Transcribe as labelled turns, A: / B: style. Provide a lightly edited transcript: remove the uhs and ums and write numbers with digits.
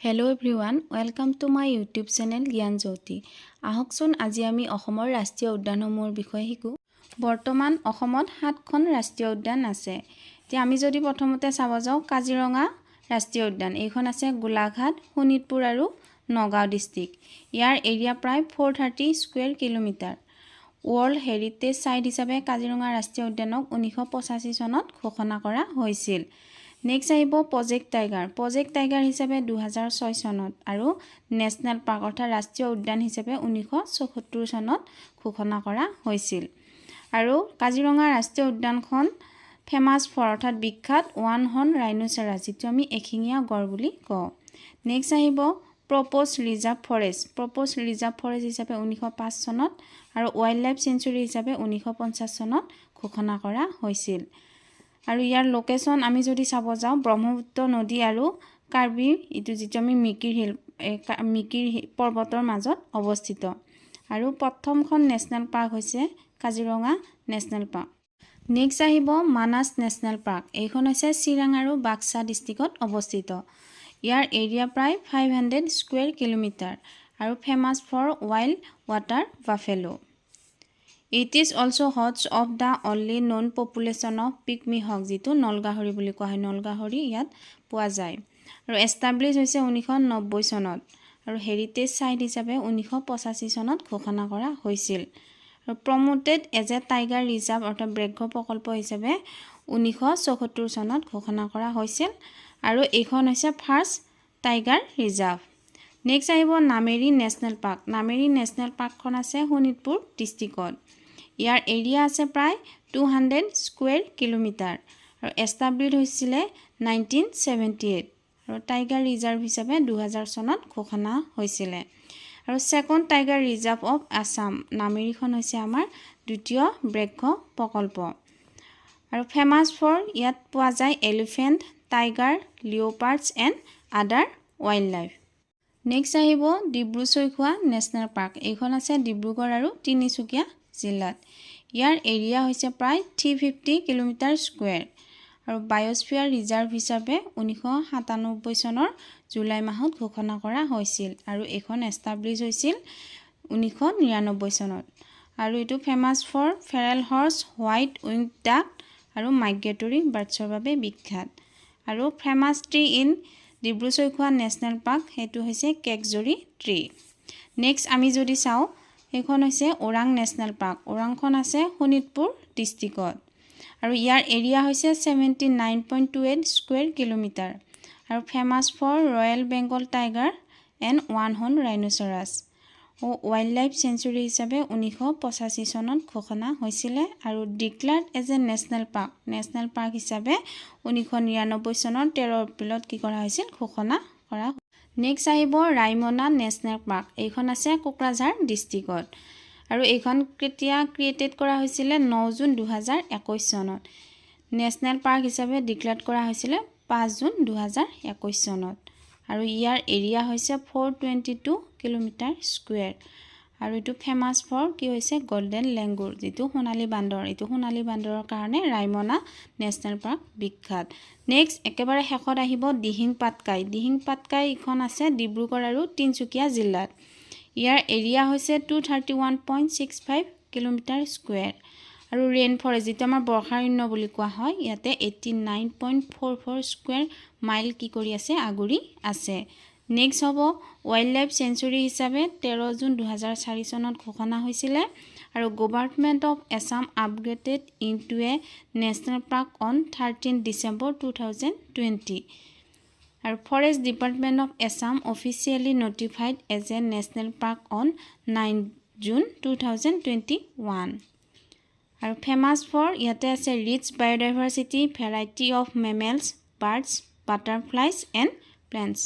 A: Hello everyone, welcome to my YouTube channel Gyan Jyoti. আহকচোন আজি আমি অসমৰ ৰাষ্ট্ৰীয় উদ্যানসমূহৰ বিষয়ে শিকো। বৰ্তমান অসমত 7খন ৰাষ্ট্ৰীয় উদ্যান আছে। এতিয়া আমি যদি প্ৰথমতে চাব যাওঁ কাজিৰঙা ৰাষ্ট্ৰীয় উদ্যান। এইখন আছে গোলাঘাট, শোণিতপুৰ আৰু নগাঁও ডিস্ট্ৰিক্ট। ইয়াৰ এৰিয়া প্ৰায় 430 square kilometre. World heritage site হিচাপে কাজিৰঙা ৰাষ্ট্ৰীয় উদ্যানক 1985 চনত ঘোষণা কৰা হৈছিল। নেক্সট আহিব প্ৰজেক্ট টাইগাৰ। প্ৰজেক্ট টাইগাৰ হিচাপে 2006 চনত আৰু নেশ্যনেল পাৰ্ক অৰ্থাৎ ৰাষ্ট্ৰীয় উদ্যান হিচাপে 1974 চনত ঘোষণা কৰা হৈছিল। আৰু কাজিৰঙা ৰাষ্ট্ৰীয় উদ্যানখন ফেমাছ ফৰ অৰ্থাৎ বিখ্যাত ওৱান হৰ্ন ৰাইনোচেৰাছ, যিটো আমি এশিঙীয়া গড় বুলি কওঁ। নেক্সট আহিব propose reserve forest. Propose reserve forest হিচাপে 1905 চনত আৰু ৱাইল্ড লাইফ চেঞ্চুৰী হিচাপে 1950 চনত ঘোষণা কৰা হৈছিল। আৰু ইয়াৰ লোকেশ্যন আমি যদি চাব যাওঁ ব্ৰহ্মপুত্ৰ নদী আৰু কাৰ্বি ইটো যিটো আমি মিকিৰ পৰ্বতৰ মাজত অৱস্থিত। আৰু প্ৰথমখন নেশ্যনেল পাৰ্ক হৈছে কাজিৰঙা নেশ্যনেল পাৰ্ক। নেক্সট আহিব মানাস নেশ্যনেল পাৰ্ক। এইখন হৈছে চিৰাং আৰু বাক্সা ডিষ্ট্ৰিক্টত অৱস্থিত। ইয়াৰ এৰিয়া প্ৰায় 500 স্কুৱেৰ কিলোমিটাৰ আৰু famous for wild water buffalo. It is also host of the only known population of pygmy hawk, যিটো নলগাহৰি বুলি কোৱা হয়। নলগাহৰি ইয়াত পোৱা যায় আৰু এষ্টাব্লিছ হৈছে 1990 চনত আৰু হেৰিটেজ সাইট হিচাপে 1985 চনত ঘোষণা কৰা হৈছিল। আৰু প্ৰমোটেড এজ এ টাইগাৰ ৰিজাৰ্ভ অৰ্থাৎ ব্যাঘ্ৰ প্ৰকল্প হিচাপে 1974 চনত ঘোষণা কৰা হৈছিল আৰু এইখন হৈছে ফাৰ্ষ্ট টাইগাৰ ৰিজাৰ্ভ। নেক্সট আহিব Nameri national park. Nameri national পাৰ্কখন আছে শোণিতপুৰ ডিষ্ট্ৰিক্টত। ইয়াৰ এৰিয়া আছে প্ৰায় 200 স্কুৱেৰ কিলোমিটাৰ আৰু এষ্টাব্লিছ হৈছিলে 1978 আৰু টাইগাৰ ৰিজাৰ্ভ হিচাপে 2000 চনত ঘোষণা হৈছিলে। আৰু second tiger reserve of Assam. নামেৰিখন হৈছে আমাৰ দ্বিতীয় ব্যাঘ্ৰ প্ৰকল্প আৰু ফেমাছ ফৰ ইয়াত পোৱা যায় elephant, tiger, leopards and other wild life. Next আহিব ডিব্ৰু-চৈখোৱা নেশ্যনেল পাৰ্ক। এইখন আছে ডিব্ৰুগড় আৰু তিনিচুকীয়া জিলাত। ইয়াৰ এৰিয়া হৈছে প্ৰায় 350 কিলোমিটাৰ স্কুৱেৰ আৰু বায়'স্ফিয়াৰ ৰিজাৰ্ভ হিচাপে 1997 চনৰ জুলাই মাহত ঘোষণা কৰা হৈছিল আৰু এইখন এষ্টাব্লিছ হৈছিল 1999 চনত। আৰু এইটো famous for feral horse, white winged duck আৰু মাইগ্ৰেটৰী বাৰ্ডছৰ বাবে বিখ্যাত। আৰু famous tree in Dibru-Saikhowa national park সেইটো হৈছে কেকজৰী ট্ৰী। নেক্সট আমি যদি চাওঁ এইখন হৈছে ওৰাং নেশ্যনেল পাৰ্ক। ওৰাংখন আছে শোণিতপুৰ ডিষ্ট্ৰিক্টত আৰু ইয়াৰ এৰিয়া হৈছে 79.28 স্কুৱেৰ কিলোমিটাৰ আৰু famous for royal Bengal tiger and one horn rhinoceros wild life sanctuary হিচাপে 1985 চনত ঘোষণা হৈছিলে আৰু declared as a national park হিচাপে 1999 চনৰ 13 এপ্ৰিলত কি কৰা হৈছিল ঘোষণা কৰা। নেক্সট আহিব ৰাইমনা নেশ্যনেল পাৰ্ক। এইখন আছে কোকৰাঝাৰ ডিষ্ট্ৰিক্টত আৰু এইখন কেতিয়া ক্ৰিয়েটেড কৰা হৈছিলে 9 জুন 2021 চনত। নেশ্যনেল পাৰ্ক হিচাপে ডিক্লেয়াৰ কৰা হৈছিলে 5 জুন 2021 চনত আৰু ইয়াৰ এৰিয়া হৈছে 422 কিলোমিটাৰ স্কুৱেৰ আৰু এইটো ফেমাছ ফৰ কি হৈছে গল্ডেন লেংগুৰ, যিটো সোণালী বান্দৰ। এইটো সোণালী বান্দৰৰ কাৰণে ৰাইমনা নেশ্যনেল পাৰ্ক বিখ্যাত। নেক্সট একেবাৰে শেষত আহিব দিহিং পাটকাই। দিহিং পাটকাই ইখন আছে ডিব্ৰুগড় আৰু তিনিচুকীয়া জিলাত। ইয়াৰ এৰিয়া হৈছে 231.65 কিলোমিটাৰ স্কুৱেৰ আৰু ৰেইন ফৰেষ্ট, যিটো আমাৰ বৰ্ষাৰণ্য বুলি কোৱা হয়, ইয়াতে 89.44 স্কুৱেৰ মাইল কি কৰি আছে আগুৰি আছে। নেক্সট হ'ব ৱাইল্ড লাইফ চেঞ্চুৰী হিচাপে 13 জুন 2004 চনত ঘোষণা হৈছিলে আৰু government of Assam upgraded into a national park on 13 December 2020 আৰু forest department of Assam officially notified as a national park on 9 June 2021 আৰু ফেমাছ ফৰ ইয়াতে আছে rich biodiversity, variety of mammals, birds, butterflies and plants.